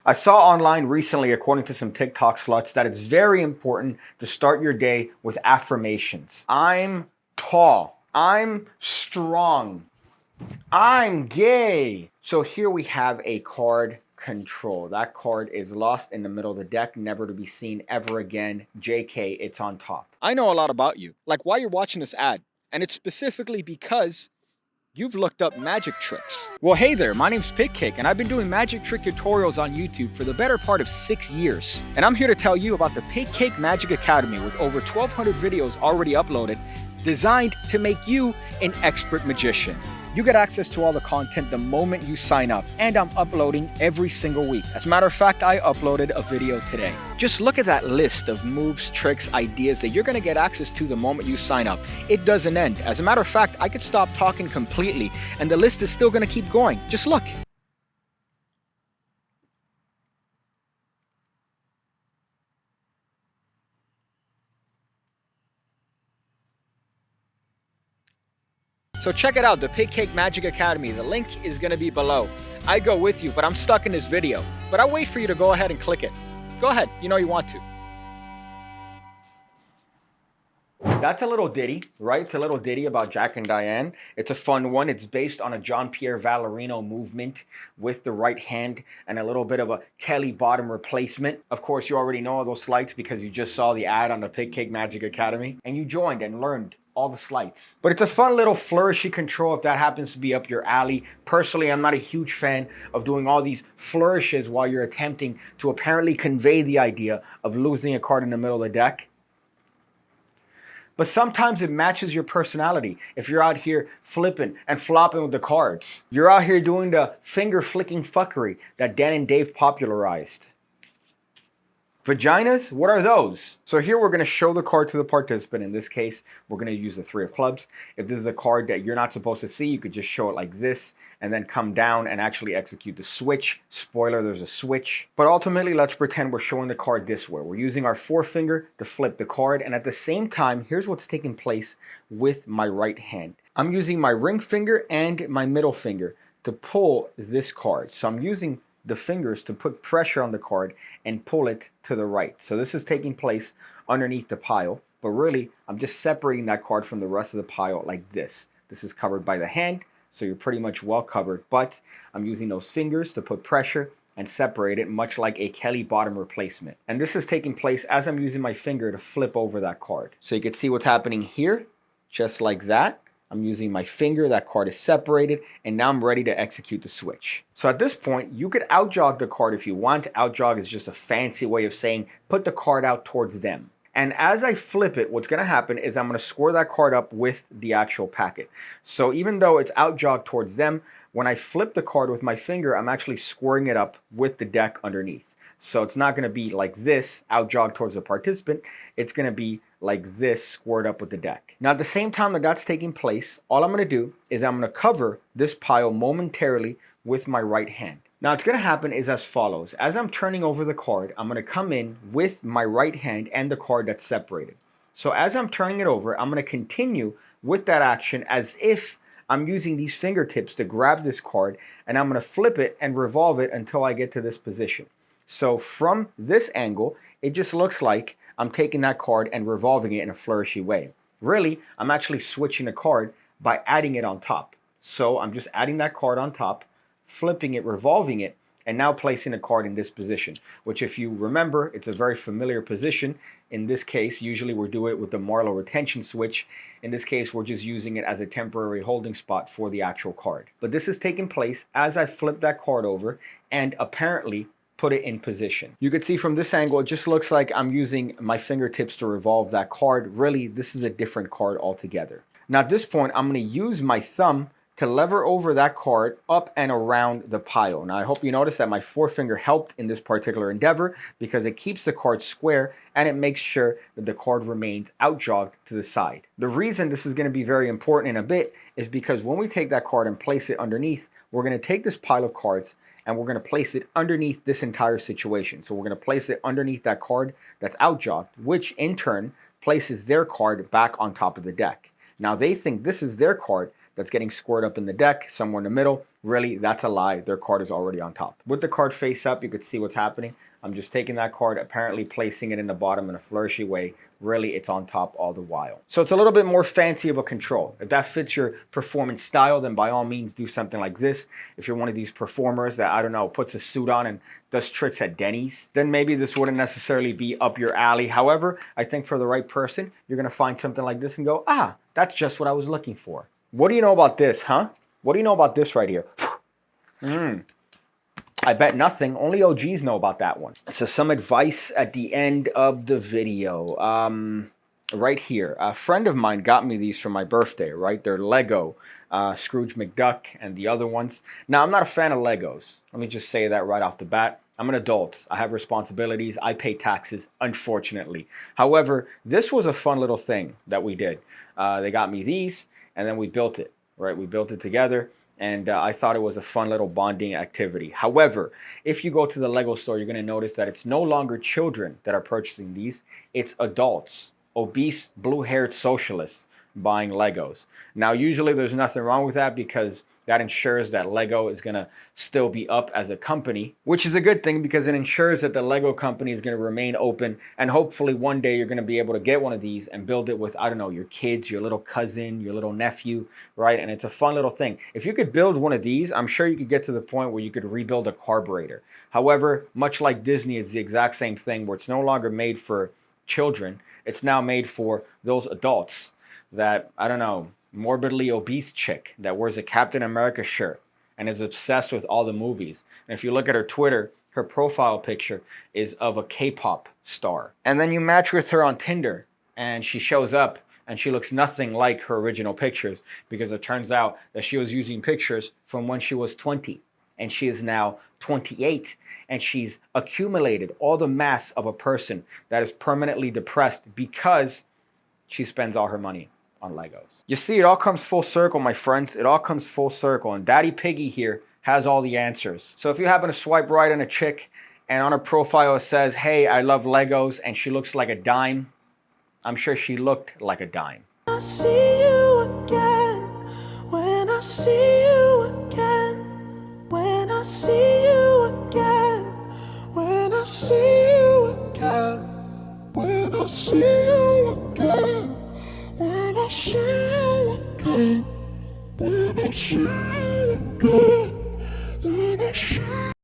I saw online recently, according to some TikTok sluts, that it's very important to start your day with affirmations. I'm tall. I'm strong. I'm gay. So here we have a card control. That card is lost in the middle of the deck, never to be seen ever again. JK, it's on top. I know a lot about you, like why you're watching this ad, and it's specifically because you've looked up magic tricks. Well, hey there, my name's PigCake, and I've been doing magic trick tutorials on YouTube for the better part of 6 years. And I'm here to tell you about the PigCake Magic Academy with over 1,200 videos already uploaded, designed to make you an expert magician. You get access to all the content the moment you sign up, and I'm uploading every single week. As a matter of fact, I uploaded a video today. Just look at that list of moves, tricks, ideas that you're gonna get access to the moment you sign up. It doesn't end. As a matter of fact, I could stop talking completely, and the list is still gonna keep going. Just look. So check it out, the PigCake Magic Academy. The link is going to be below. I go with you, but I'm stuck in this video. But I'll wait for you to go ahead and click it. Go ahead, you know you want to. That's a little ditty, right? It's a little ditty about Jack and Diane. It's a fun one. It's based on a Jean-Pierre Vallerino movement with the right hand and a little bit of a Kelly bottom replacement. Of course, you already know all those sleights because you just saw the ad on the PigCake Magic Academy and you joined and learned all the sleights. But it's a fun little flourishy control if that happens to be up your alley. Personally, I'm not a huge fan of doing all these flourishes while you're attempting to apparently convey the idea of losing a card in the middle of the deck. But sometimes it matches your personality. If you're out here flipping and flopping with the cards, you're out here doing the finger flicking fuckery that Dan and Dave popularized. Vaginas? What are those? So here we're going to show the card to the participant. In this case, we're going to use the 3 of clubs. If this is a card that you're not supposed to see, you could just show it like this and then come down and actually execute the switch. Spoiler, there's a switch. But ultimately, let's pretend we're showing the card this way. We're using our forefinger to flip the card. And at the same time, here's what's taking place with my right hand. I'm using my ring finger and my middle finger to pull this card. So I'm using the fingers to put pressure on the card and pull it to the right. So this is taking place underneath the pile, but really I'm just separating that card from the rest of the pile like this. This is covered by the hand, so you're pretty much well covered, but I'm using those fingers to put pressure and separate it, much like a Kelly bottom replacement. And this is taking place as I'm using my finger to flip over that card. So you can see what's happening here, just like that. I'm using my finger, that card is separated, and now I'm ready to execute the switch. So at this point, you could outjog the card if you want. Outjog is just a fancy way of saying put the card out towards them. And as I flip it, what's going to happen is I'm going to square that card up with the actual packet. So even though it's outjogged towards them, when I flip the card with my finger, I'm actually squaring it up with the deck underneath. So it's not going to be like this, outjogged towards the participant. It's going to be like this, squared up with the deck. Now, at the same time that that's taking place, all I'm going to do is I'm going to cover this pile momentarily with my right hand. Now, what's going to happen is as follows. As I'm turning over the card, I'm going to come in with my right hand and the card that's separated. So as I'm turning it over, I'm going to continue with that action as if I'm using these fingertips to grab this card, and I'm going to flip it and revolve it until I get to this position. So from this angle, it just looks like I'm taking that card and revolving it in a flourishy way. Really, I'm actually switching the card by adding it on top. So I'm just adding that card on top, flipping it, revolving it, and now placing the card in this position, which if you remember, it's a very familiar position. In this case, usually we do it with the Marlowe retention switch. In this case, we're just using it as a temporary holding spot for the actual card. But this is taking place as I flip that card over and apparently put it in position. You can see from this angle, it just looks like I'm using my fingertips to revolve that card. Really, this is a different card altogether. Now at this point, I'm going to use my thumb to lever over that card up and around the pile. Now I hope you notice that my forefinger helped in this particular endeavor because it keeps the card square and it makes sure that the card remains outjogged to the side. The reason this is going to be very important in a bit is because when we take that card and place it underneath, we're going to take this pile of cards and we're going to place it underneath this entire situation. So we're going to place it underneath that card that's outjogged, which in turn places their card back on top of the deck. Now they think this is their card that's getting scored up in the deck, somewhere in the middle. Really, that's a lie. Their card is already on top. With the card face up, you could see what's happening. I'm just taking that card, apparently placing it in the bottom in a flourishy way. Really, it's on top all the while. So it's a little bit more fancy of a control. If that fits your performance style, then by all means do something like this. If you're one of these performers that, I don't know, puts a suit on and does tricks at Denny's, then maybe this wouldn't necessarily be up your alley. However, I think for the right person, you're gonna find something like this and go, ah, that's just what I was looking for. What do you know about this, huh? What do you know about this right here? I bet nothing. Only OGs know about that one. So some advice at the end of the video. Right here. A friend of mine got me these for my birthday, right? They're Lego, Scrooge McDuck, and the other ones. Now, I'm not a fan of Legos. Let me just say that right off the bat. I'm an adult. I have responsibilities. I pay taxes, unfortunately. However, this was a fun little thing that we did. They got me these, and then we built it, right? We built it together. And I thought it was a fun little bonding activity. However, if you go to the Lego store, you're going to notice that it's no longer children that are purchasing these. It's adults, obese, blue-haired socialists buying Legos. Now, usually there's nothing wrong with that because that ensures that Lego is going to still be up as a company, which is a good thing because it ensures that the Lego company is going to remain open, and hopefully one day you're going to be able to get one of these and build it with, I don't know, your kids, your little cousin, your little nephew, right? And it's a fun little thing. If you could build one of these, I'm sure you could get to the point where you could rebuild a carburetor. However, much like Disney, it's the exact same thing where it's no longer made for children. It's now made for those adults that, I don't know, morbidly obese chick that wears a Captain America shirt and is obsessed with all the movies. And if you look at her Twitter, her profile picture is of a K-pop star. And then you match with her on Tinder and she shows up and she looks nothing like her original pictures because it turns out that she was using pictures from when she was 20 and she is now 28 and she's accumulated all the mass of a person that is permanently depressed because she spends all her money on Legos. You see, it all comes full circle, my friends. It all comes full circle. And Daddy Piggy here has all the answers. So if you happen to swipe right on a chick and on her profile it says, hey, I love Legos, and she looks like a dime, I'm sure she looked like a dime. I see you again, when I see you again, when I see you again, when I see you again, when I see you again. When I see you again, when I see you again, when I see